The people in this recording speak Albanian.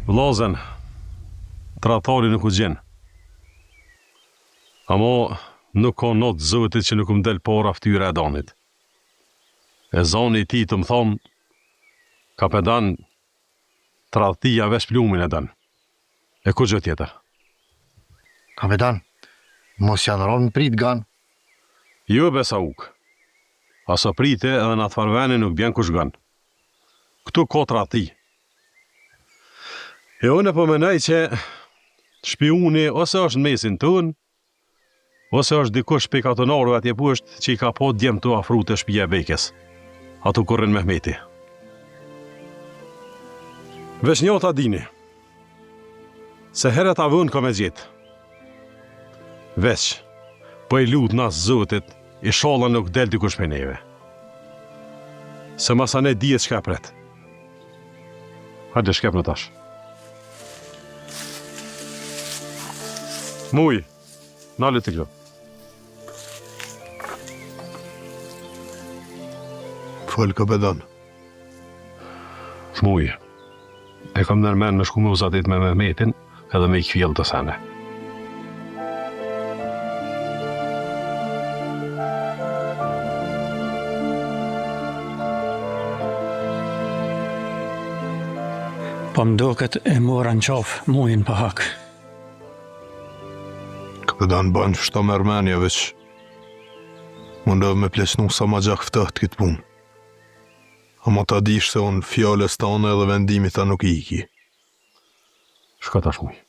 Vllazen, tratari nuk u gjen. Amo nuk ka not zotit që nuk më del para ftyra e danit. E zani i tij të më thonë, kapetan, tradhtia veç plumin e dan. E ku gjë tjetër? Kapetan, mos janë rronë prit gan. Jo Besauk. Aso prite edhe në atë farveni nuk bjen kush gan. Këtu ka tradhti. E unë po menoj që shpiuni ose është në mesin tën, ose është dikush pe katonarëve atje poshtë që i ka po djem të afru të shtëpia e Bekës. Atu kurrin Mehmeti. Veç një ta dini, se heret a vën ka me gjetë. Veç, po i lut nas Zotit, i shalla nuk del dikush pe neve. Se masane dihet çka pret. Hajde shkep në tash. Muj, nale të kjo. Fol kapetan. Muj, e kam nërmen në shku me uzatit me Mehmetin edhe me i kfjell të sene. Po mdoket e mora në qafë mujin pa hak. Kapetan ban shta mërmenja veç. Mundov me plesnu sa ma gjak ftëht këtë punë. Amo ta dish se unë fjales ta unë edhe vendimit ta nuk i iki. Shka tash muj.